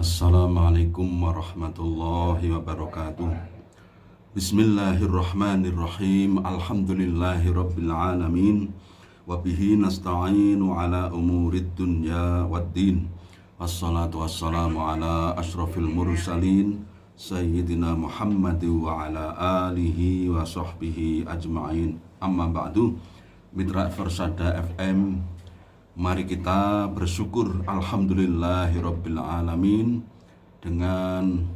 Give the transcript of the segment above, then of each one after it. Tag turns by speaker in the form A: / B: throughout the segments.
A: Assalamualaikum warahmatullahi wabarakatuh. Bismillahirrahmanirrahim. Alhamdulillahi rabbil alamin. Wabihi nasta'inu ala umurid dunya waddin. Wassalatu wassalamu ala ashrafil mursalin Sayyidina Muhammad wa ala alihi wa sahbihi ajma'in. Amma ba'du. Mitra Versada FM, mari kita bersyukur alhamdulillahirabbil alamin dengan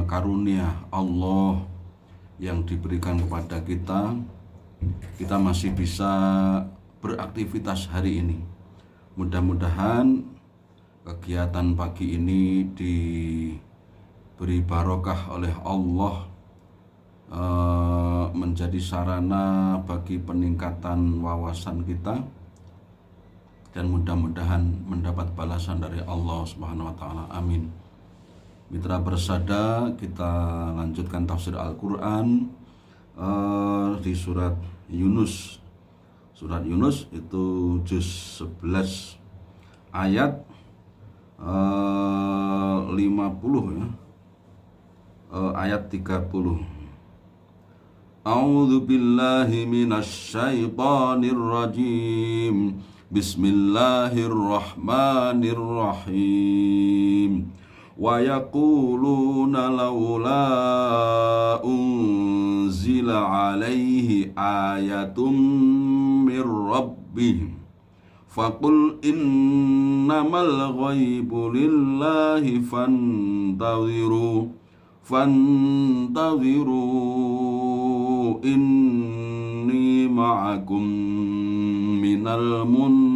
A: karunia Allah yang diberikan kepada kita masih bisa beraktivitas hari ini. Mudah-mudahan kegiatan pagi ini diberi barokah oleh Allah, menjadi sarana bagi peningkatan wawasan kita, dan mudah-mudahan mendapat balasan dari Allah Subhanahu wa taala. Amin. Mitra Bersada, kita lanjutkan tafsir Al-Qur'an di surat Yunus. Surat Yunus itu juz 11 ayat 50 ya. Ayat 30. A'udzu billahi minasy syaithanir rajim. Bismillahirrahmanirrahim. Wa yaquluna laula unzila alaihi ayatum mir rabbih faqul innamal ghaibu lillahi fantaziru inni ma'akum minal muntazirin.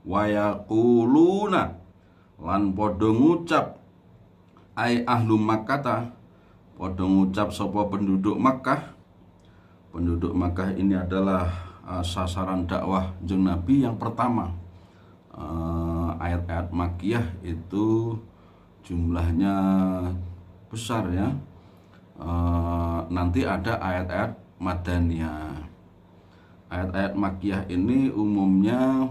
A: Wa yaquluna, lan padha ngucap, ai ahlu Makkah, padha ngucap sapa penduduk Makkah. Penduduk Makkah ini adalah sasaran dakwah jeung Nabi yang pertama. Ayat-ayat Makkiyah itu jumlahnya besar ya. Nanti ada ayat-ayat Madaniyah. Ayat-ayat Makkiyah ini umumnya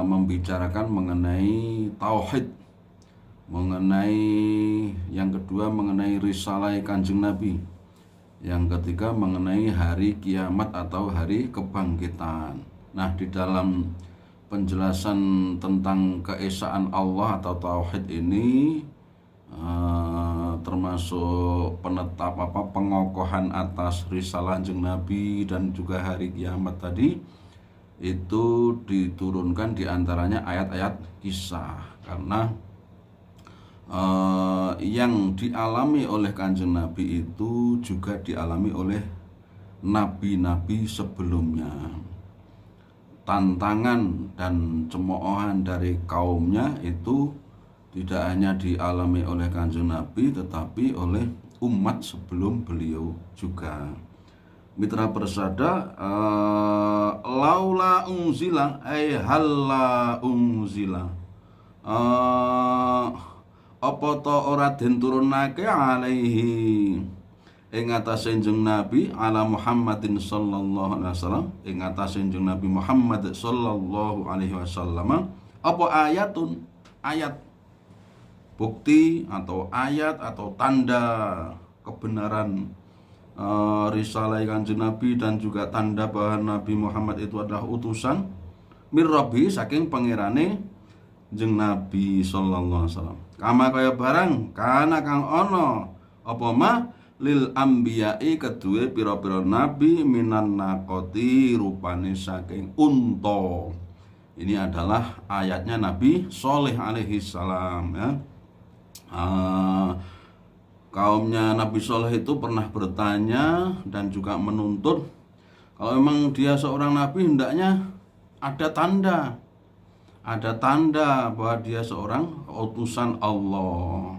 A: membicarakan mengenai tauhid, mengenai yang kedua mengenai risalah Kanjeng Nabi, yang ketiga mengenai hari kiamat atau hari kebangkitan. Nah, di dalam penjelasan tentang keesaan Allah atau tauhid ini termasuk pengokohan atas risalah Kanjeng Nabi dan juga hari kiamat tadi, itu diturunkan diantaranya ayat-ayat kisah, karena yang dialami oleh Kanjeng Nabi itu juga dialami oleh nabi-nabi sebelumnya. Tantangan dan cemoohan dari kaumnya itu tidak hanya dialami oleh Kanjeng Nabi, tetapi oleh umat sebelum beliau juga. Mitra Bersada, laula unzila ay halla unzila, apa to ora den turunake alaihi ing atase Kanjeng Nabi ala Muhammadin sallallahu alaihi wasallam, ing atase Kanjeng Nabi Muhammad sallallahu alaihi wasallam, apa ayatun, ayat, bukti atau ayat atau tanda kebenaran risalah Kanjeng Nabi dan juga tanda bahwa Nabi Muhammad itu adalah utusan mir Rabbi, saking pangerane Kanjeng Nabi sallallahu alaihi wasallam. Kama kaya barang kana kang ana apa mah lil ambiyai kedue pira-pira nabi minan naqati rupane saking unta. Ini adalah ayatnya Nabi Shalih alaihi salam ya. Kaumnya Nabi Shalih itu pernah bertanya dan juga menuntut, kalau memang dia seorang nabi hendaknya ada tanda bahwa dia seorang utusan Allah,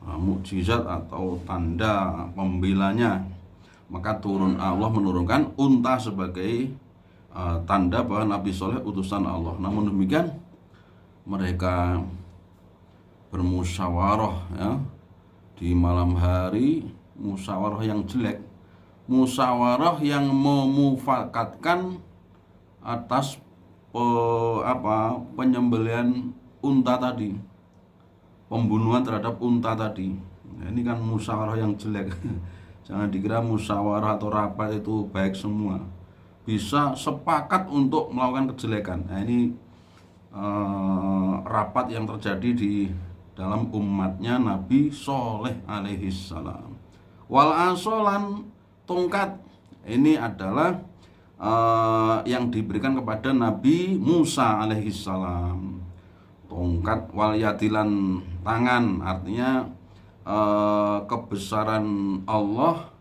A: mukjizat atau tanda pembelanya. Maka Allah menurunkan unta sebagai tanda bahwa Nabi Shalih utusan Allah. Namun demikian mereka bermusyawarah ya, di malam hari, musyawarah yang jelek, musyawarah yang memufakatkan atas penyembelihan unta tadi, pembunuhan terhadap unta tadi. Nah, ini kan musyawarah yang jelek. Jangan dikira musyawarah atau rapat itu baik semua. Bisa sepakat untuk melakukan kejelekan. Nah, ini rapat yang terjadi di dalam umatnya Nabi Soleh alaihissalam. Wal asolan, tongkat ini adalah yang diberikan kepada Nabi Musa alaihissalam. Tongkat, wal yadilan, tangan, artinya kebesaran Allah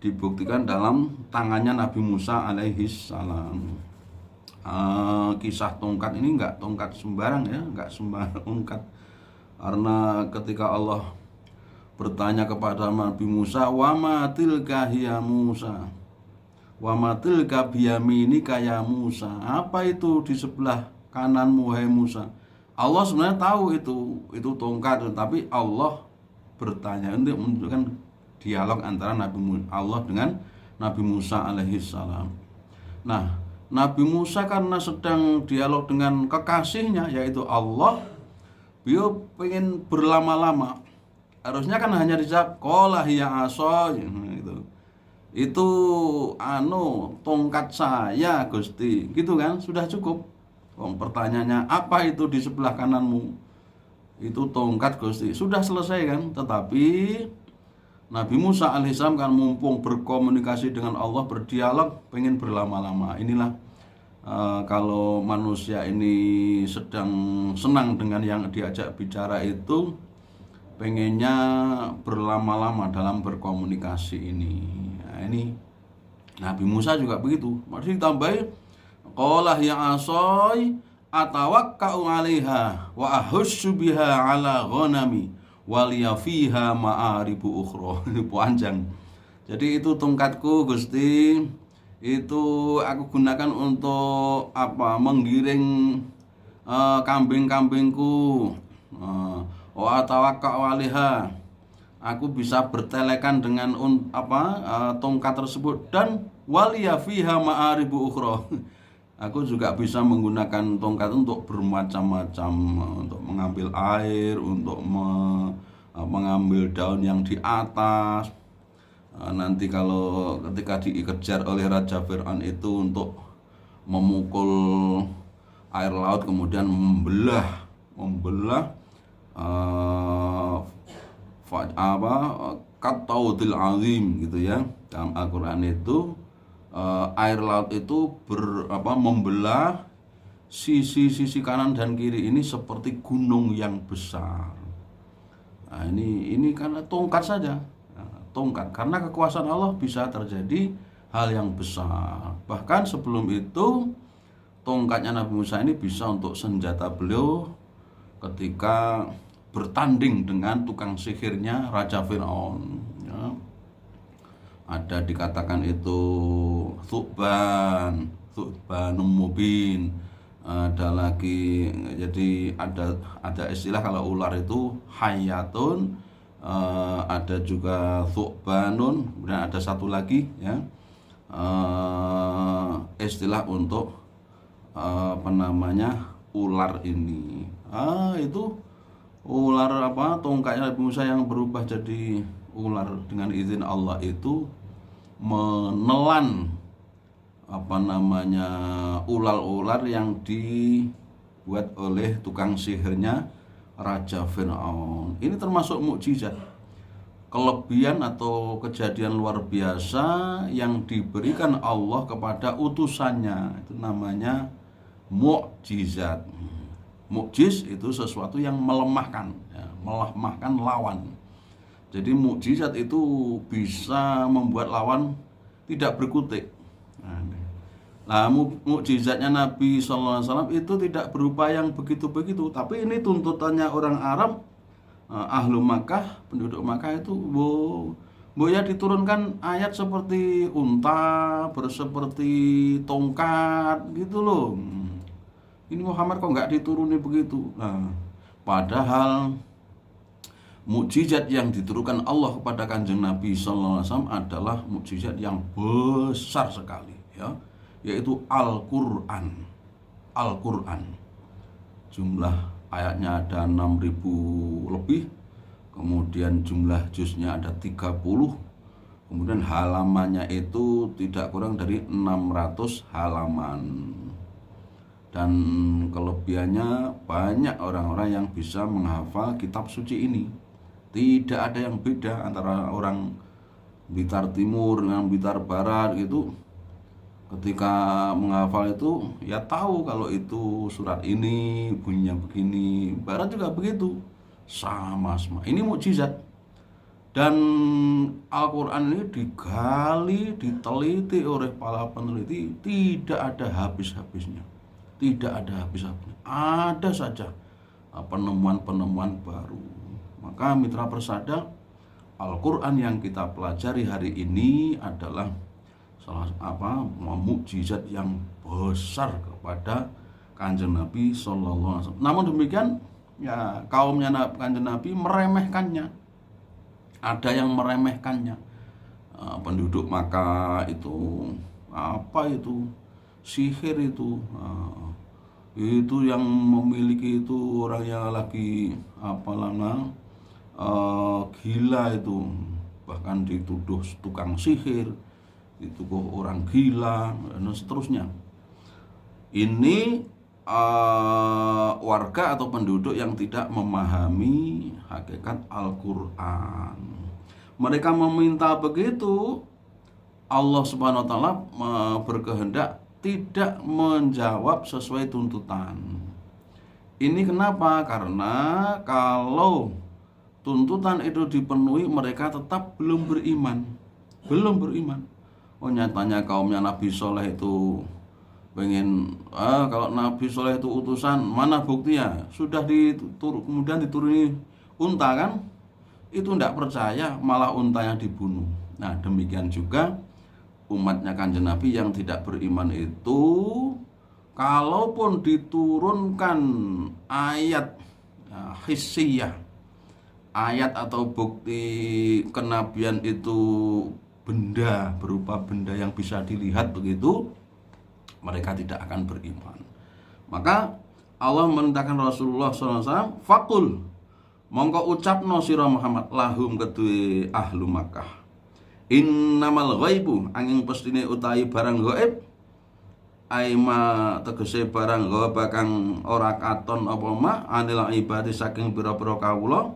A: dibuktikan dalam tangannya Nabi Musa alaihissalam. Kisah tongkat ini enggak tongkat sembarang ya, enggak sembarang tongkat. Karena ketika Allah bertanya kepada Nabi Musa, wa ma tilka hiya Musa, wa ma tilka biyaminika ya Musa, apa itu di sebelah kananmu hai Musa? Allah sebenarnya tahu itu tongkat, tapi Allah bertanya untuk menunjukkan dialog antara Allah dengan Nabi Musa alaihissalam. Nah, Nabi Musa karena sedang dialog dengan kekasihnya yaitu Allah, beliau pengen berlama-lama. Harusnya kan hanya dijawab qala hiya asa, itu tongkat saya Gusti, gitu kan, sudah cukup. Pertanyaannya apa itu di sebelah kananmu? Itu tongkat Gusti, sudah selesai kan. Tetapi Nabi Musa alaihissalam kan mumpung berkomunikasi dengan Allah, berdialog, pengen berlama-lama. Inilah kalau manusia ini sedang senang dengan yang diajak bicara itu, pengennya berlama-lama dalam berkomunikasi ini. Nah, ini Nabi Musa juga begitu. Masih ditambahi qala ya asai atawakka'u 'alaiha wa ahussu biha 'ala ghanami waliya fiha ma'aribu ukhra. Ini panjang. Jadi itu tongkatku Gusti, itu aku gunakan untuk menggiring kambing-kambingku. Wa atawakka'u 'alaiha, aku bisa bertelekan dengan tongkat tersebut, dan waliya fiha ma'aribu ukhra, aku juga bisa menggunakan tongkat untuk bermacam-macam, untuk mengambil air, untuk mengambil daun yang di atas. Nanti kalau ketika dikejar oleh Raja Fir'aun itu untuk memukul air laut, kemudian membelah Qattaudil azim gitu ya. Dalam Al-Qur'an itu air laut itu membelah sisi kanan dan kiri ini seperti gunung yang besar. Nah, ini karena tongkat saja. Tongkat, karena kekuasaan Allah bisa terjadi hal yang besar. Bahkan sebelum itu tongkatnya Nabi Musa ini bisa untuk senjata beliau ketika bertanding dengan tukang sihirnya Raja Fir'aun ya. Ada dikatakan itu Thu'banum mubin. Ada lagi, jadi ada istilah kalau ular itu hayatun, ada juga thu'banun, kemudian ada satu lagi ya, istilah untuk ular ini. Itu ular tongkatnya Nabi Musa yang berubah jadi ular dengan izin Allah itu menelan ular-ular yang dibuat oleh tukang sihirnya Raja Fir'aun. Ini termasuk mukjizat, kelebihan atau kejadian luar biasa yang diberikan Allah kepada utusannya. Itu namanya mukjizat. Mukjiz itu sesuatu yang melemahkan ya, melemahkan lawan. Jadi mukjizat itu bisa membuat lawan tidak berkutik. Nah, mukjizatnya Nabi SAW itu tidak berupa yang begitu-begitu, tapi ini tuntutannya orang Arab, ahlu Makkah, penduduk Makkah itu ya diturunkan ayat seperti unta, seperti tongkat gitu loh. Ini Muhammad kok nggak dituruni begitu? Nah, padahal mukjizat yang diturunkan Allah kepada Kanjeng Nabi SAW adalah mukjizat yang besar sekali ya, yaitu Al-Quran. Al-Quran. Jumlah ayatnya ada 6.000 lebih, kemudian jumlah juznya ada 30, kemudian halamannya itu tidak kurang dari 600 halaman. Dan kelebihannya banyak orang-orang yang bisa menghafal kitab suci ini. Tidak ada yang beda antara orang Blitar Timur dengan Blitar Barat gitu. Ketika menghafal itu ya tahu kalau itu surat ini bunyinya begini. Barat juga begitu, sama. Ini mukjizat. Dan Al-Quran ini digali, diteliti oleh para peneliti, tidak ada habis-habisnya. Tidak ada habis-habisnya. Ada saja penemuan-penemuan baru. Maka mitra persada, Al-Quran yang kita pelajari hari ini adalah mukjizat yang besar kepada Kanjeng Nabi Sallallahu Alaihi Wasallam. Namun demikian, ya kaumnya Kanjeng Nabi meremehkannya. Ada yang meremehkannya. Penduduk Makkah itu apa itu? Sihir itu. Itu yang memiliki itu orang yang lagi gila itu, bahkan dituduh tukang sihir, dituduh orang gila dan seterusnya. Ini warga atau penduduk yang tidak memahami hakikat Al-Quran. Mereka meminta begitu, Allah Subhanahu wa taala berkehendak tidak menjawab sesuai tuntutan. Ini kenapa? Karena kalau tuntutan itu dipenuhi, mereka tetap belum beriman. Oh, nyatanya kaumnya Nabi Soleh itu pengen, kalau Nabi Soleh itu utusan, mana buktinya? Sudah kemudian dituruni unta kan? Itu tidak percaya, malah untanya dibunuh. Nah, demikian juga umatnya Kanjeng Nabi yang tidak beriman itu, kalaupun diturunkan ayat hissiyah, ayat atau bukti kenabian itu benda, berupa benda yang bisa dilihat begitu, mereka tidak akan beriman. Maka Allah memerintahkan Rasulullah SAW, Fakul, mongko ucapno sira Muhammad lahum kedue ahlu Makkah, innamal ghaibu angin pestine utahi barang gaib, aima tegese barang gaib kang ora katon apa ma anil ibadi saking pira-pira kawula,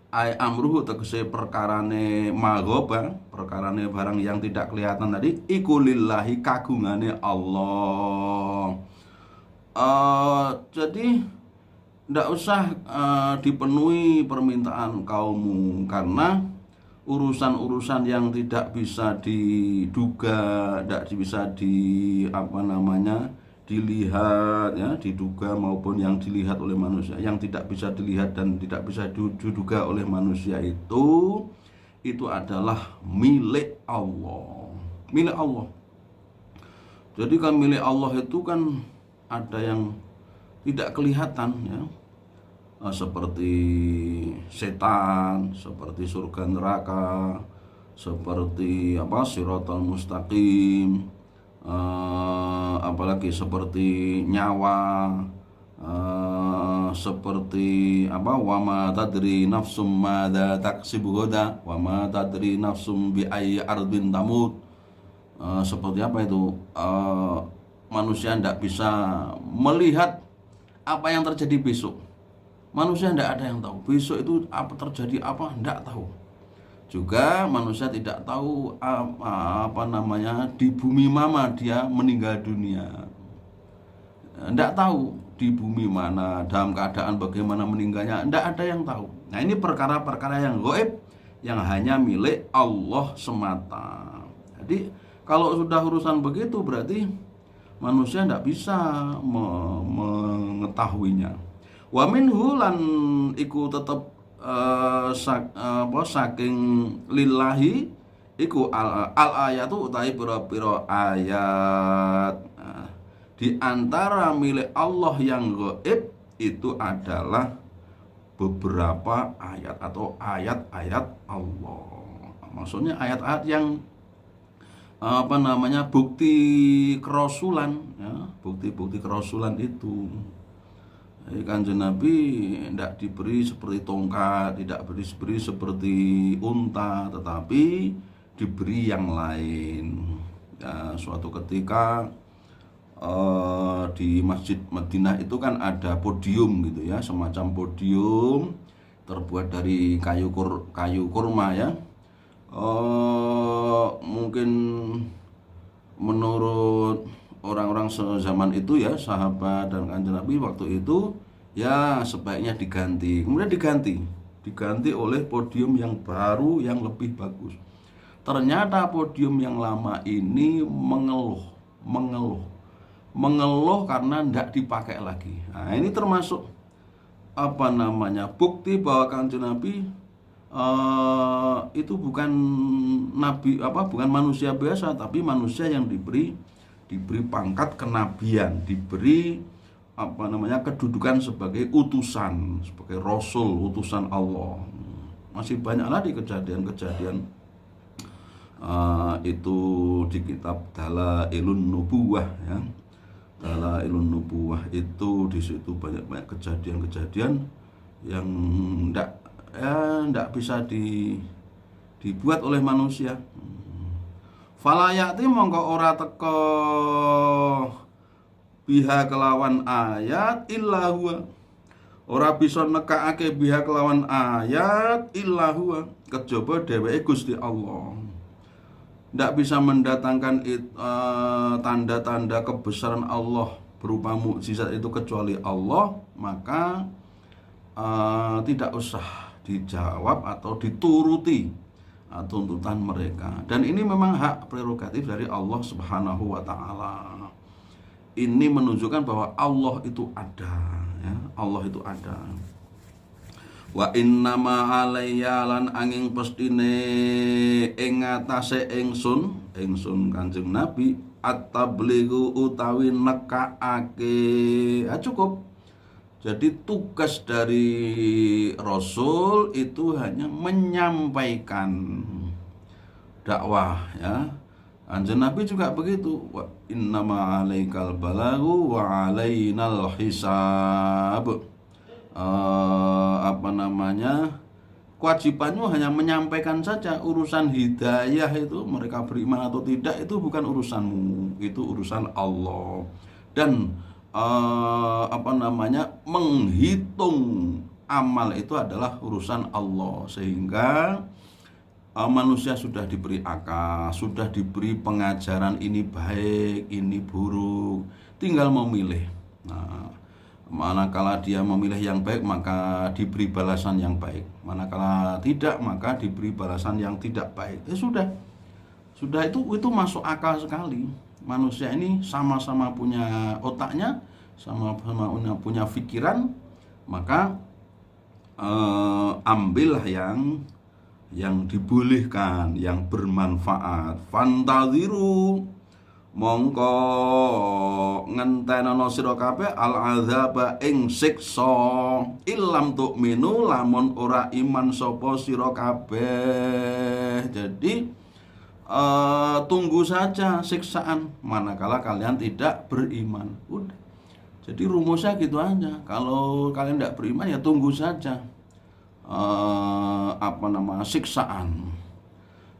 A: ai amruhu tegese perkarane maghoba, perkarane barang yang tidak kelihatan tadi, iku lillahi kagungane Allah. Jadi tidak usah dipenuhi permintaan kaummu, karena urusan-urusan yang tidak bisa diduga, tidak bisa dilihat ya, diduga maupun yang dilihat oleh manusia, yang tidak bisa dilihat dan tidak bisa diduga oleh manusia itu adalah milik Allah. Milik Allah. Jadi kan milik Allah itu kan ada yang tidak kelihatan ya, seperti setan, seperti surga neraka, seperti Shiratal Mustaqim, apalagi seperti nyawa, seperti wa ma tadri nafsum madza taksibu ghadan wa ma tadri nafsum bi ayyi ardin tamut. Seperti apa itu? Manusia tidak bisa melihat apa yang terjadi besok. Manusia tidak ada yang tahu besok itu apa terjadi, apa tidak tahu. Juga manusia tidak tahu di bumi mana dia meninggal dunia. Tidak tahu di bumi mana, dalam keadaan bagaimana meninggalnya, tidak ada yang tahu. Nah, ini perkara-perkara yang gaib yang hanya milik Allah semata. Jadi kalau sudah urusan begitu berarti manusia tidak bisa mengetahuinya. Wa minhu lan iku tetep saking lillahi iku al ayatu utahi pira-pira ayat. Di antara milik Allah yang gaib itu adalah beberapa ayat atau ayat-ayat Allah. Maksudnya ayat-ayat yang apa namanya, bukti kerasulan ya, bukti-bukti kerasulan itu. Jadi Kanjeng Nabi tidak diberi seperti tongkat, tidak diberi seperti unta, tetapi diberi yang lain. Ya, suatu ketika di Masjid Madinah itu kan ada podium gitu ya, semacam podium terbuat dari kayu kurma ya. Mungkin menurut orang-orang zaman itu ya, sahabat dan Kanjeng Nabi waktu itu ya sebaiknya diganti. Kemudian diganti oleh podium yang baru yang lebih bagus. Ternyata podium yang lama ini mengeluh karena tidak dipakai lagi. Nah, ini termasuk apa namanya, bukti bahwa Kanjeng Nabi itu bukan nabi, bukan manusia biasa, tapi manusia yang diberi pangkat kenabian, diberi apa namanya, kedudukan sebagai utusan, sebagai rasul, utusan Allah. Masih banyak lagi kejadian-kejadian itu di kitab Dalailun Nubuwah ya. Dalailun Nubuwah itu di situ banyak kejadian-kejadian yang enggak bisa dibuat oleh manusia. Falayati mongko ora teko biha kelawan ayat illa huwa. Ora bisa nekakake biha kelawan ayat illa huwa, kejaba dheweke Gusti Allah. Tidak bisa mendatangkan tanda-tanda kebesaran Allah berupa mukjizat itu kecuali Allah, maka tidak usah dijawab atau dituruti tuntutan mereka. Dan ini memang hak prerogatif dari Allah Subhanahu wa Ta'ala. Ini menunjukkan bahwa Allah itu ada ya, Allah itu ada. Wa innama alayya lan angin pestine ing ngatasé ingsun Kanjeng Nabi at-tablighu utawi nekakake. Cukup. Jadi tugas dari Rasul itu hanya menyampaikan dakwah ya. Kanjeng Nabi juga begitu. Wa innama alaikal balaghu wa alainal hisab. Kewajibannya hanya menyampaikan saja. Urusan hidayah itu, mereka beriman atau tidak, itu bukan urusanmu, itu urusan Allah. Dan menghitung amal itu adalah urusan Allah. Sehingga manusia sudah diberi akal, sudah diberi pengajaran ini baik, ini buruk, tinggal memilih. Manakala dia memilih yang baik, maka diberi balasan yang baik. Manakala tidak, maka diberi balasan yang tidak baik. Sudah itu masuk akal sekali. Manusia ini sama-sama punya otaknya, sama-sama punya pikiran, maka ambillah yang dibolehkan, yang bermanfaat. Fantaziru mongko ngentenono sira kabeh al azaba ing siksa illam tu'minu lamun ora iman sapa sira kabeh. Jadi tunggu saja siksaan manakala kalian tidak beriman. Udah. Jadi rumusnya gitu aja. Kalau kalian tidak beriman ya tunggu saja siksaan.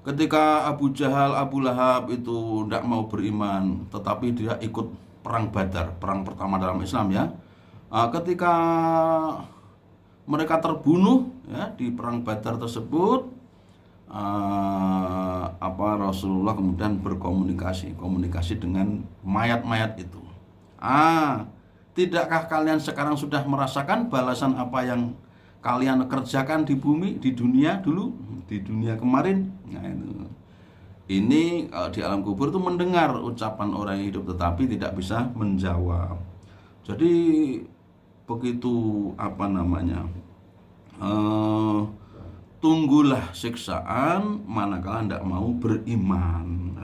A: Ketika Abu Jahal, Abu Lahab itu tidak mau beriman, tetapi dia ikut perang Badar, perang pertama dalam Islam ya. Ketika mereka terbunuh ya di perang Badar tersebut, Rasulullah kemudian komunikasi dengan mayat-mayat itu. Tidakkah kalian sekarang sudah merasakan balasan apa yang kalian kerjakan di bumi, di dunia dulu, di dunia kemarin? Nah, ini di alam kubur itu mendengar ucapan orang yang hidup tetapi tidak bisa menjawab. Jadi begitu tunggulah siksaan manakala tidak mau beriman.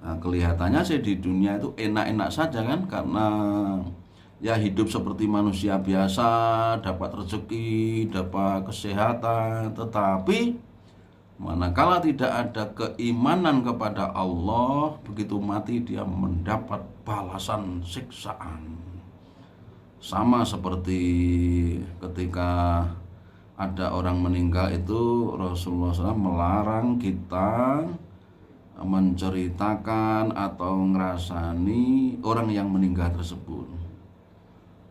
A: Kelihatannya sih di dunia itu enak-enak saja kan, karena ya hidup seperti manusia biasa, dapat rezeki, dapat kesehatan. Tetapi Manakala tidak ada keimanan kepada Allah, begitu mati dia mendapat balasan siksaan. Sama seperti ketika ada orang meninggal itu, Rasulullah SAW melarang kita menceritakan atau ngerasani orang yang meninggal tersebut.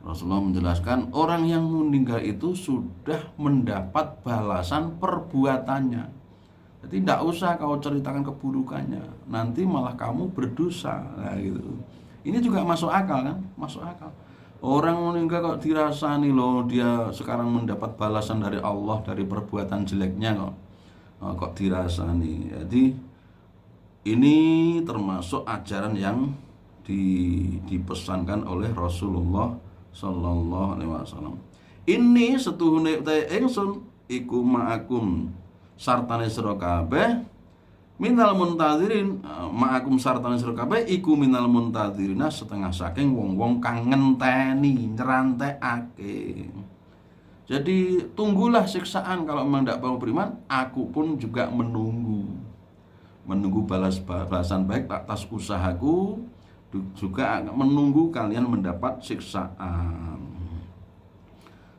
A: Rasulullah menjelaskan orang yang meninggal itu sudah mendapat balasan perbuatannya. Jadi tidak usah kau ceritakan keburukannya, nanti malah kamu berdosa. Nah, gitu. Ini juga masuk akal kan? Masuk akal. Orang meninggal kok dirasani loh, dia sekarang mendapat balasan dari Allah dari perbuatan jeleknya kok dirasani. Jadi ini termasuk ajaran yang dipesankan oleh Rasulullah Sallallahu Alaihi Wasallam. Ini setuhune te ingsun iku ma'akum sartane sira kabeh minal muntazirin, ma'akum sartane sira kabeh iku minal muntazirina, setengah saking wong-wong kang ngenteni nyerantekake. Jadi tunggulah siksaan kalau memang tidak mau beriman, aku pun juga menunggu balasan baik atas usahaku, juga menunggu kalian mendapat siksaan.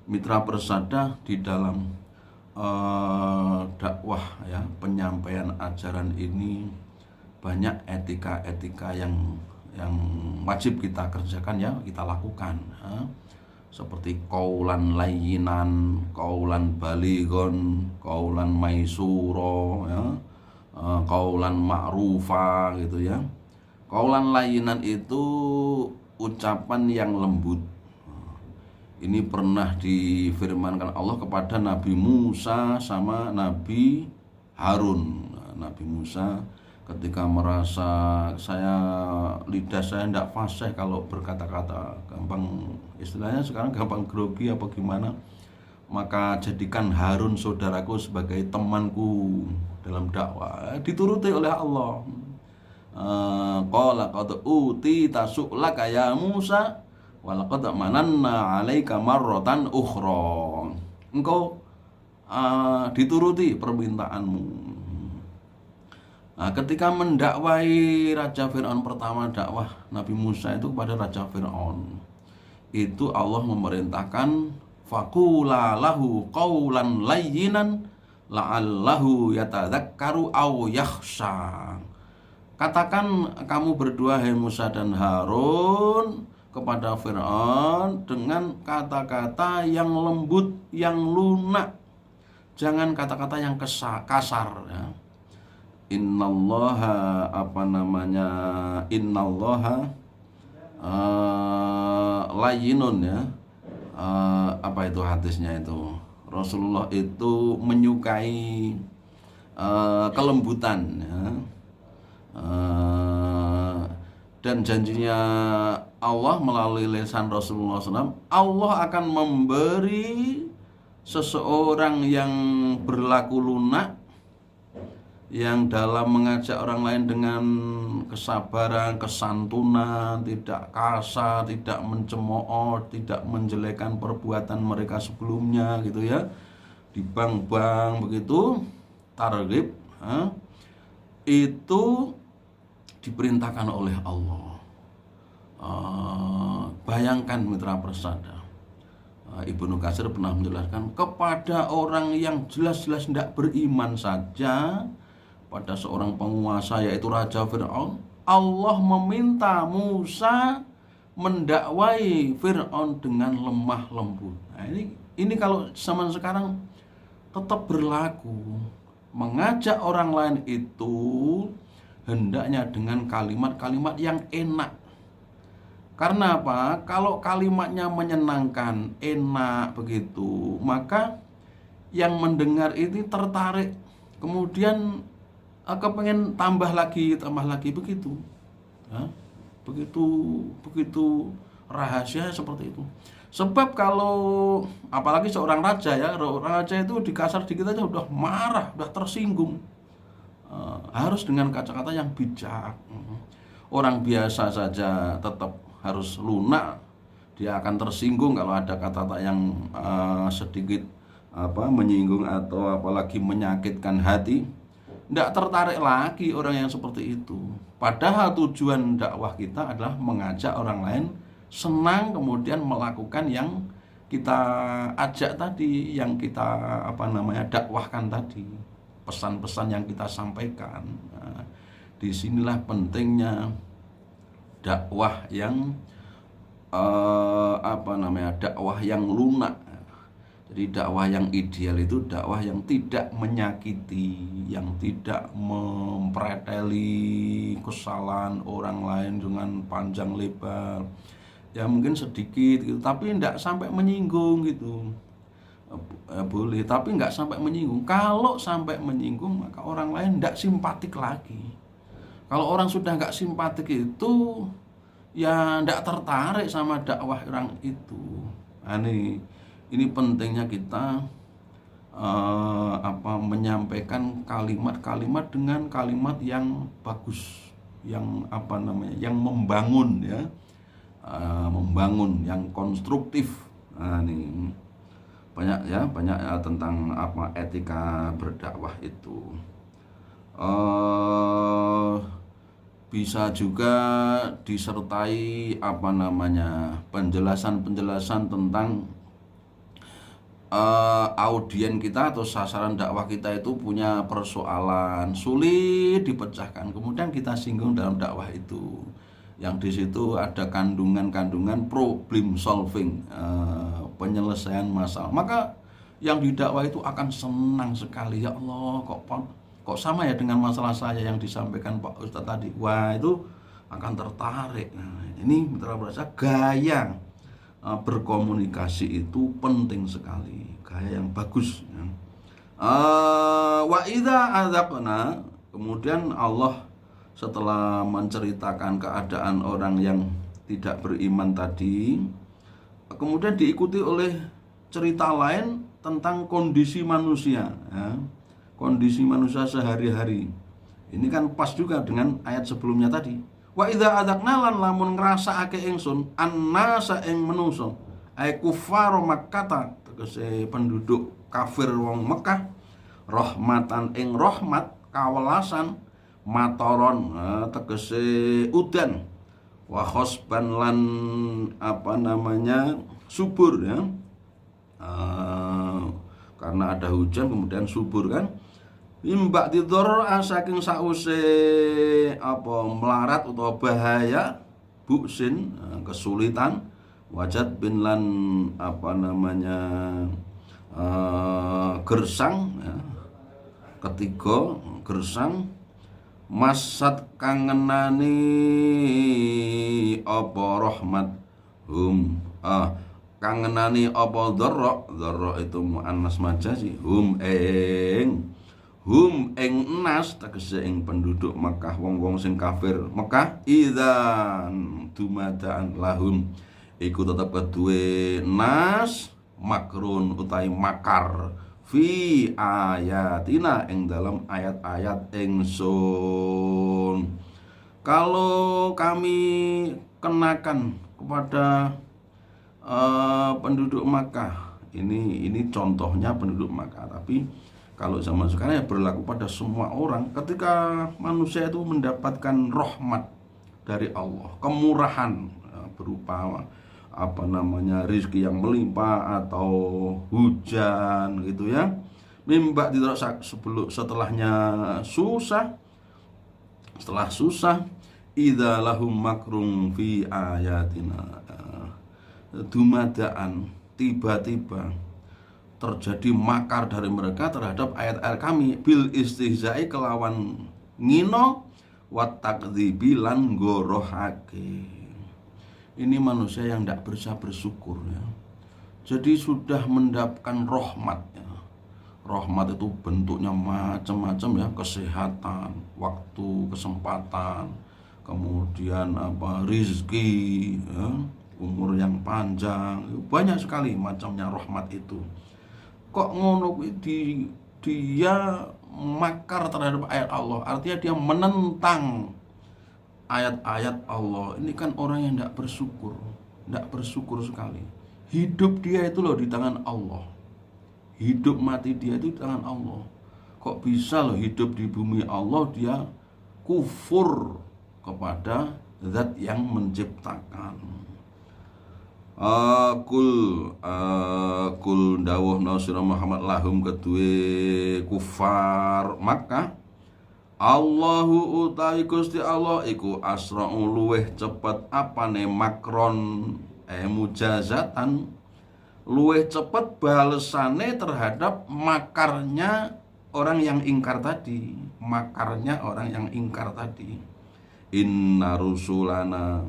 A: Mitra Persada di dalam dakwah ya, penyampaian ajaran ini banyak etika-etika yang wajib kita kerjakan ya, kita lakukan ya. Seperti qaulan layyinan, qaulan balighon, qaulan maisuro ya, qaulan ma'rufa gitu ya. Qaulan layyinan itu ucapan yang lembut. Ini pernah difirmankan Allah kepada Nabi Musa sama Nabi Harun. Nabi Musa ketika merasa lidah saya tidak fasih kalau berkata-kata, gampang istilahnya sekarang gampang grogi apa gimana, maka jadikan Harun saudaraku sebagai temanku dalam dakwah. Dituruti oleh Allah. Qala qad utita su'laka ya Musa walaqad mananna 'alaika marratan ukhra. Engkau dituruti permintaanmu. Nah, ketika mendakwai Raja Fir'aun, pertama dakwah Nabi Musa itu kepada Raja Fir'aun, itu Allah memerintahkan faqula lahu qaulan layyinan la'allahu yatadzakkaru aw yakhsha. Katakan kamu berdua, hai Musa dan Harun, kepada Fir'aun dengan kata-kata yang lembut, yang lunak, jangan kata-kata yang kasar ya. Innallaha innallaha layyinun ya. Apa itu hadisnya itu? Rasulullah itu menyukai kelembutan ya. Dan janjinya Allah melalui lisan Rasulullah SAW, Allah akan memberi seseorang yang berlaku lunak, yang dalam mengajak orang lain dengan kesabaran, kesantunan, tidak kasar, tidak mencemooh, tidak menjelekkan perbuatan mereka sebelumnya gitu ya, dibang-bang begitu, targhib itu diperintahkan oleh Allah. Bayangkan mitra persada, Ibnu Katsir pernah menjelaskan, kepada orang yang jelas-jelas tidak beriman saja, pada seorang penguasa yaitu Raja Fir'aun, Allah meminta Musa mendakwai Fir'aun dengan lemah lembut. Nah, ini kalau zaman sekarang tetap berlaku. Mengajak orang lain itu hendaknya dengan kalimat-kalimat yang enak. Karena apa? Kalau kalimatnya menyenangkan, enak begitu, maka yang mendengar ini tertarik, kemudian kepengen tambah lagi begitu. Begitu rahasia seperti itu. Sebab kalau apalagi seorang raja ya, raja itu dikasar dikit aja udah marah, udah tersinggung. Harus dengan kata-kata yang bijak. Orang biasa saja tetap harus lunak, dia akan tersinggung kalau ada kata-kata yang sedikit menyinggung atau apalagi menyakitkan hati, tidak tertarik lagi orang yang seperti itu. Padahal tujuan dakwah kita adalah mengajak orang lain senang kemudian melakukan yang kita ajak tadi, yang kita dakwahkan tadi, pesan-pesan yang kita sampaikan. Nah, disinilah pentingnya dakwah yang dakwah yang lunak. Jadi dakwah yang ideal itu dakwah yang tidak menyakiti, yang tidak mempreteli kesalahan orang lain dengan panjang lebar. Ya mungkin sedikit gitu, tapi tidak sampai menyinggung gitu. Boleh, tapi nggak sampai menyinggung. Kalau sampai menyinggung maka orang lain tidak simpatik lagi. Kalau orang sudah nggak simpatik itu, ya tidak tertarik sama dakwah orang itu. Nah, ini pentingnya kita menyampaikan kalimat-kalimat dengan kalimat yang bagus, yang yang membangun ya, membangun, yang konstruktif. Nah, ini banyak tentang etika berdakwah itu. Bisa juga disertai penjelasan tentang audien kita atau sasaran dakwah kita itu punya persoalan sulit dipecahkan, kemudian kita singgung dalam dakwah itu, yang di situ ada kandungan problem solving, penyelesaian masalah, maka yang didakwah itu akan senang sekali. Ya Allah, kok sama ya dengan masalah saya yang disampaikan Pak Ustadz tadi. Wah, itu akan tertarik. Nah, ini mitra berasa gaya berkomunikasi itu penting sekali, gaya yang bagus ya. Wa idza adzaqna, kemudian Allah setelah menceritakan keadaan orang yang tidak beriman tadi, kemudian diikuti oleh cerita lain tentang kondisi manusia ya. Kondisi manusia sehari-hari. Ini kan pas juga dengan ayat sebelumnya tadi. Wa idza adzaqna lan lamun ngrasakake ingsun annasa ing manusa ay kuffar Makkah, tegese penduduk kafir wong Mekah, rahmatan ing rahmat, kawelasan, matoron tegese udan, wa khosban lan subur ya, karena ada hujan kemudian subur kan. Imbak tidor saking sause melarat atau bahaya, buksin kesulitan, wajad bin lan gersang ya. Ketiga gersang, masat kangenani rahmat kangenani dharra itu muannas majazi, hum ing nas tegese ing penduduk Mekah, wong-wong sing kafir Mekah, idzan dumadaan lahum iku tetep keduwe nas makrun utai makar fi ayatina ing dalam ayat-ayat ingsun. Kalau kami kenakan kepada penduduk Makkah, ini contohnya penduduk Makkah, tapi kalau zaman sekarang ya berlaku pada semua orang. Ketika manusia itu mendapatkan rahmat dari Allah, kemurahan berupa rizki yang melimpah atau hujan gitu ya, mimba tidak setelahnya susah, setelah susah, idza lahum makrum fi ayatina, dumadaan tiba-tiba terjadi makar dari mereka terhadap ayat-ayat kami, bil istihza'i kelawan ngino, wat takdzibi lan gorohake. Ini manusia yang tidak bisa bersyukur ya. Jadi sudah mendapatkan rahmat ya. Rahmat itu bentuknya macam-macam ya, kesehatan, waktu, kesempatan, kemudian rizki ya, umur yang panjang, banyak sekali macamnya rahmat itu. Kok ngono dia makar terhadap ayat Allah, artinya dia menentang ayat-ayat Allah. Ini kan orang yang tidak bersyukur sekali. Hidup dia itu loh di tangan Allah. hidup mati dia itu di tangan Allah. Kok bisa loh hidup di bumi Allah dia kufur kepada zat yang menciptakan. Kul dawuhna sira Muhammad lahum kedue kufar Makkah, Allahu utawi Gusti Allah iku asra'u luweh cepet apane makron mujazatan, luweh cepet balesane terhadap makarnya orang yang ingkar tadi. Inna rusulana,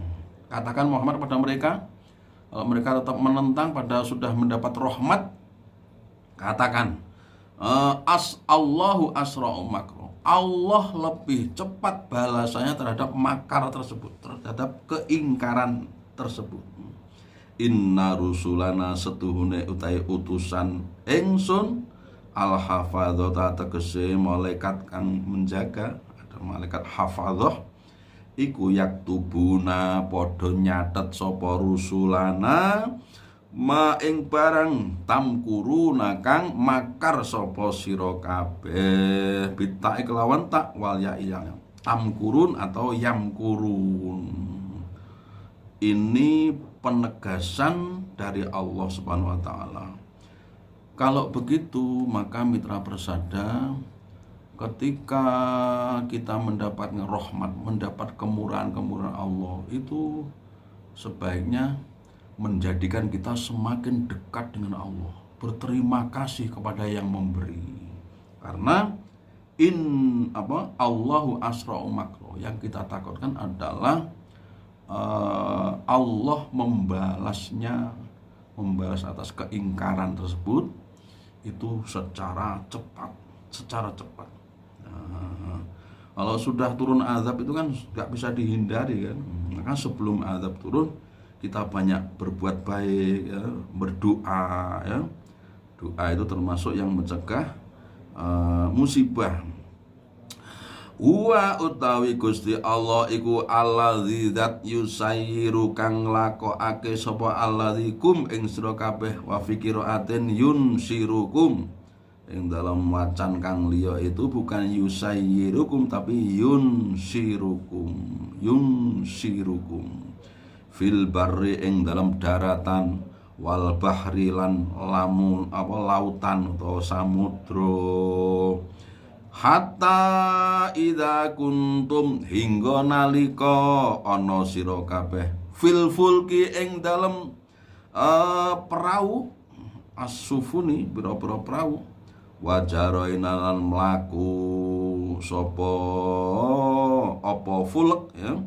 A: katakan Muhammad pada mereka, kalau mereka tetap menentang pada sudah mendapat rahmat, katakan Allahu asra'u makro, Allah lebih cepat balasannya terhadap makar tersebut, terhadap keingkaran tersebut. Inna rusulana setuhune utai utusan ingsun al-hafadzata tegese malaikat kang menjaga, ada malaikat hafadzah iku yaktubuna padha nyatet sapa rusulana ma ing barang tamkuruna kang makar sapa sira kabeh, bitak kelawan tak wal ya tamkurun atau yamkurun. Ini penegasan dari Allah Subhanahu wa taala. Kalau begitu maka mitra persada, ketika kita mendapatkan rahmat, mendapat kemurahan Allah, itu sebaiknya menjadikan kita semakin dekat dengan Allah, berterima kasih kepada yang memberi. Karena Allahu asra'u makro, yang kita takutkan adalah Allah membalas atas keingkaran tersebut itu secara cepat. Kalau sudah turun azab itu kan nggak bisa dihindari kan. Maka sebelum azab turun kita banyak berbuat baik ya, berdoa ya. Doa itu termasuk yang mencegah musibah. Wa utawi Gusti Allah iku allazi zat yusayyiru kang lakokake sapa allazi kum ing sira kabeh wa fikiraatin yunsirukum. Yang dalam wacan kang liya itu bukan yusayyirukum tapi yunsirukum fil barri ing dalam daratan wal bahri lan lautan atau samudra, hatta idza kuntum hingga nalika ana sira kabeh fil fulki ing dalem perahu as-sufuni biro-biro perahu, wajaroina lan mlaku sapa apa fulk ya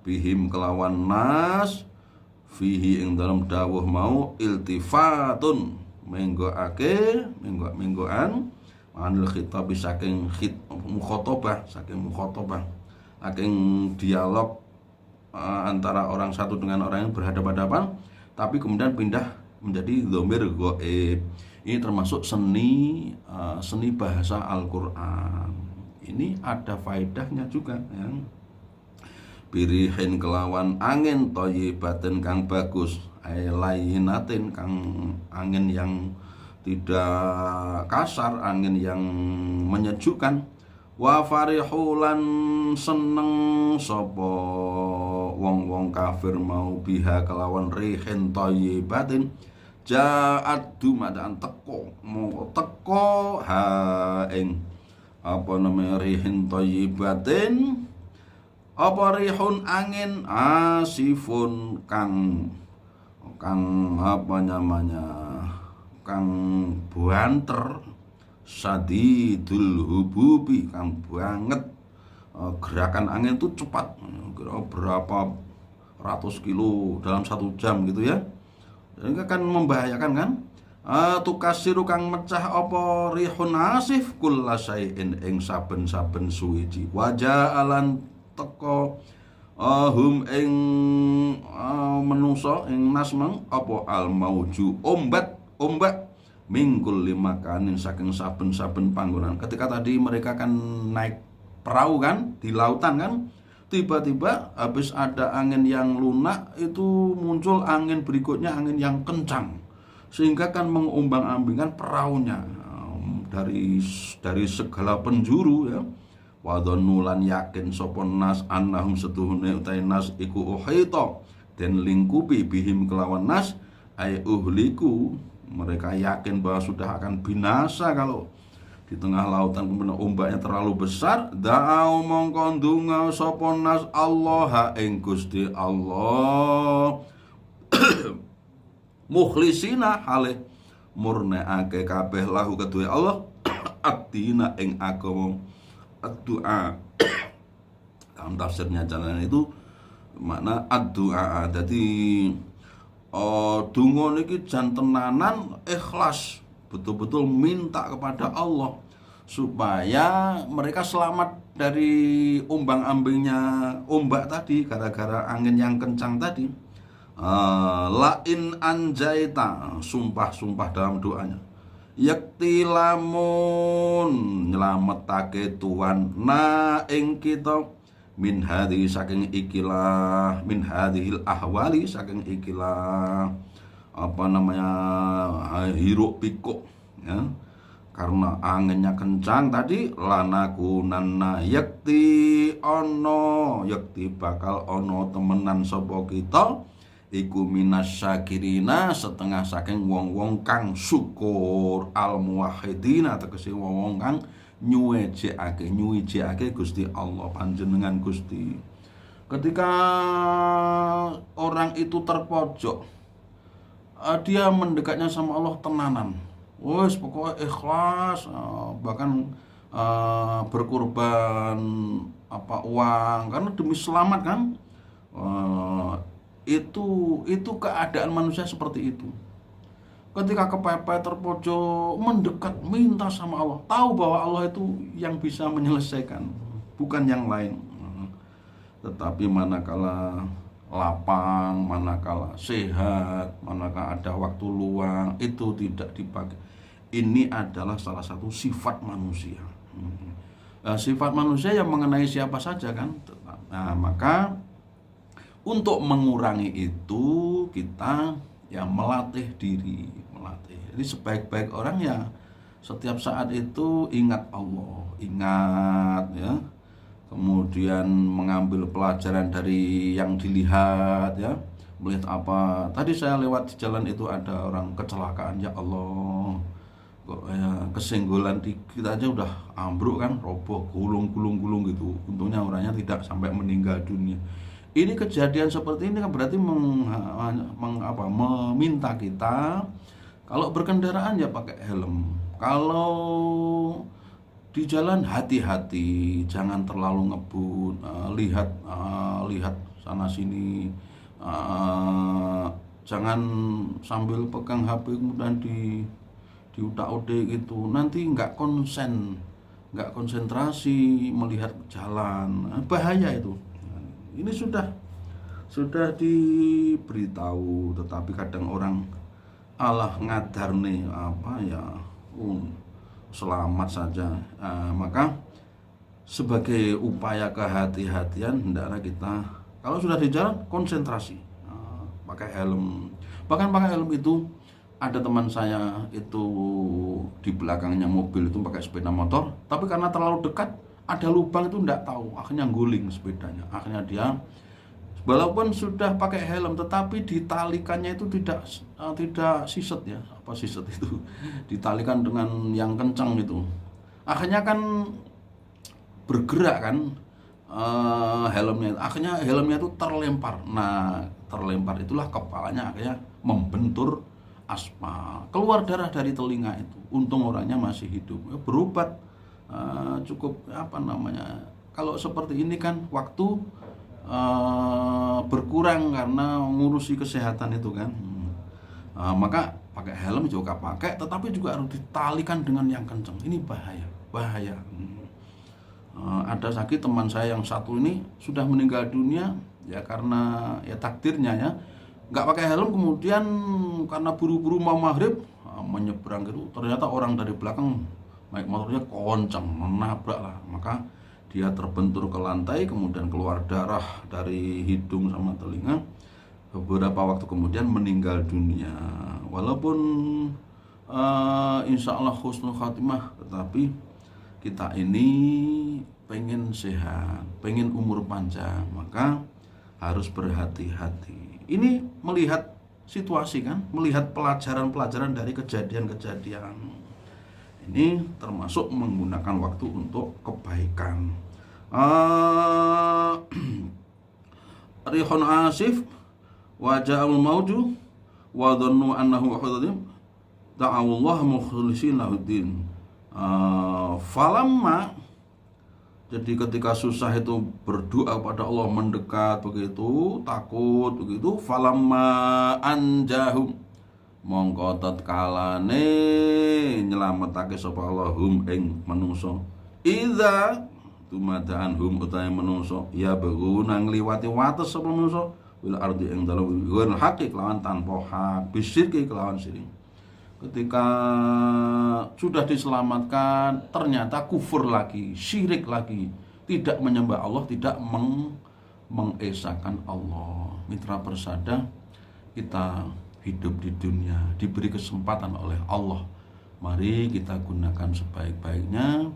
A: bihim kelawan nas fihi ing dalam dawuh mau iltifatun menggoan anil khitab saking mukhatabah saking dialog antara orang satu dengan orang yang berhadapan-hadapan, tapi kemudian pindah menjadi dhamir ghaib. Ini termasuk seni bahasa Al-Qur'an. Ini ada faedahnya juga ya. Birihin kelawan angin thayyibatin kang bagus, layyinatin kang angin yang tidak kasar, angin yang menyejukkan. Wa farihulan seneng sapa wong-wong kafir mau biha kelawan rihin thayyibatin, ja'at dumadaan teko ha ing rihin thayyibatin rihun angin asifun kang kang buanter sadidul hububi, kang banget gerakan angin itu cepat, berapa ratus kilo dalam 1 jam gitu ya. Ini akan membahayakan kan. Tukasiru kang mecah apa rihun asif kullasyai'in ing saben-saben suwiji, waja'alan teko hum ing menungso ing nasmang apa al mauju ombak mingkul limakanin saking saben-saben panggonan. Ketika tadi mereka kan naik perahu kan di lautan kan, tiba-tiba habis ada angin yang lunak itu muncul angin berikutnya, angin yang kencang sehingga kan mengombang-ambingkan perahunya dari segala penjuru ya. Wa dhannulan yakin sapa nas annahum setuhune utai nas iku uhita den lingkupi bihim kelawan nas ay uhliku, mereka yakin bahwa sudah akan binasa kalau di tengah lautan kemudian ombaknya terlalu besar. Da'au mongko ndonga sapa nas Allah ing Gusti Allah mukhlisina hale murneake kabeh lahu kedue Allah adina ing agama ad-du'a. Dalam tafsirnya jalan itu makna ad-du'a. Jadi donga niki jan tenanan ikhlas, betul-betul minta kepada Allah supaya mereka selamat dari ombang-ambingnya ombak tadi gara-gara angin yang kencang tadi. Lain anjaita, sumpah-sumpah dalam doanya, yakti lamun nyelametake Tuhan na ing kita min hadhi saking ikilah, min hadhil ahwali saking ikilah apa namanya hiruk pikuk ya, karena anginnya kencang tadi. Lanakunanna yakti ono, yakti bakal ono temenan sapa kita iku minas syakirina setengah saking wong-wong kang syukur al muwahhidina tegese wong-wong kang nyuwijake Gusti Allah panjenengan Gusti. Ketika orang itu terpojok, dia mendekatnya sama Allah tenanan, wes pokoknya ikhlas, bahkan berkorban uang karena demi selamat kan. Itu keadaan manusia seperti itu. Ketika kepepet terpojok, mendekat minta sama Allah, tahu bahwa Allah itu yang bisa menyelesaikan, bukan yang lain. Tetapi manakala lapang, manakala sehat, manakala ada waktu luang, itu tidak dipakai. Ini adalah salah satu sifat manusia. Sifat manusia yang mengenai siapa saja kan. Nah, maka untuk mengurangi itu kita ya melatih diri, melatih. Jadi sebaik-baik orang ya setiap saat itu ingat Allah, ingat ya. Kemudian mengambil pelajaran dari yang dilihat ya. Melihat apa? Tadi saya lewat di jalan itu ada orang kecelakaan, ya Allah. Kok ya kesenggolan dikit aja udah ambruk kan, roboh, gulung gitu. Untungnya orangnya tidak sampai meninggal dunia. Ini kejadian seperti ini kan berarti meminta kita kalau berkendaraan ya pakai helm. Kalau di jalan hati-hati, jangan terlalu ngebut, lihat sana sini, jangan sambil pegang HP kemudian diutak-utik gitu. Nanti nggak konsentrasi melihat jalan, bahaya itu. Ini sudah diberitahu, tetapi kadang orang Allah ngadar nih selamat saja. Maka sebagai upaya kehati-hatian hendaklah kita kalau sudah di jalan konsentrasi, pakai helm. Bahkan pakai helm itu ada teman saya itu di belakangnya mobil itu pakai sepeda motor, tapi karena terlalu dekat ada lubang itu enggak tahu, akhirnya guling sepedanya. Akhirnya dia walaupun sudah pakai helm tetapi ditalikannya itu tidak siset ya. Apa siset itu? Ditalikan dengan yang kencang gitu. Akhirnya kan bergerak kan helmnya. Akhirnya helmnya itu terlempar. Nah, terlempar itulah kepalanya akhirnya membentur aspal. Keluar darah dari telinga itu. Untung orangnya masih hidup. Berobat cukup kalau seperti ini kan waktu berkurang karena ngurusi kesehatan itu kan. Maka pakai helm juga pakai, tetapi juga harus ditalikan dengan yang kencang. Ini bahaya. Ada sakit teman saya yang satu ini sudah meninggal dunia ya karena ya takdirnya ya nggak pakai helm, kemudian karena buru-buru mau maghrib menyeberang gitu, ternyata orang dari belakang naik motornya kencang, menabrak lah, maka dia terbentur ke lantai, kemudian keluar darah dari hidung sama telinga. beberapa waktu kemudian meninggal dunia. Walaupun insya Allah husnul khatimah, tetapi kita ini pengen sehat, pengen umur panjang, maka harus berhati-hati. Ini melihat situasi kan, melihat pelajaran-pelajaran dari kejadian-kejadian. Ini termasuk menggunakan waktu untuk kebaikan. Rihun asif wa ja'al mauju wa dhannu annahu hudud ta'awullah mukhlisin lahuddin. Falamma, jadi ketika susah itu berdoa pada Allah, mendekat begitu, takut begitu. Falamma anjahum, mongko tatkalane nyelametake sapa Allah hum ing manungsa. Idza tumadaan hum utahe manungsa ya beguna ngliwati wates sapa manungsa wil ardi ing dalem ghairu haqi kelawan tanpa hak, bisirki kelawan syirik. Ketika sudah diselamatkan, ternyata kufur lagi, syirik lagi, tidak menyembah Allah, tidak mengesahkan Allah. Mitra persada, kita hidup di dunia diberi kesempatan oleh Allah. Mari kita gunakan sebaik-baiknya,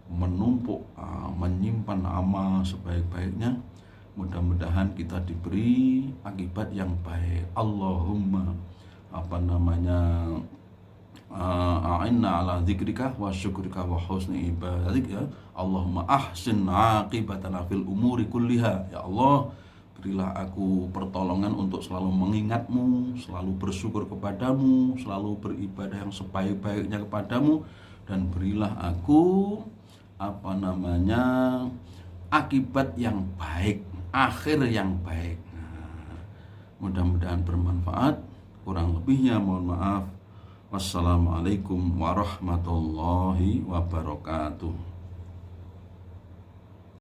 A: menumpuk, menyimpan amal sebaik-baiknya. Mudah-mudahan kita diberi akibat yang baik. Allahumma a'inna ala dzikrika wa syukrika wa husni ibadatik, ya Allahumma ahsin aqibatana fil umuri kulliha. Ya Allah, berilah aku pertolongan untuk selalu mengingatmu, selalu bersyukur kepadamu, selalu beribadah yang sebaik-baiknya kepadamu, dan berilah aku akibat yang baik, akhir yang baik. Mudah-mudahan bermanfaat. Kurang lebihnya mohon maaf. Wassalamualaikum warahmatullahi wabarakatuh.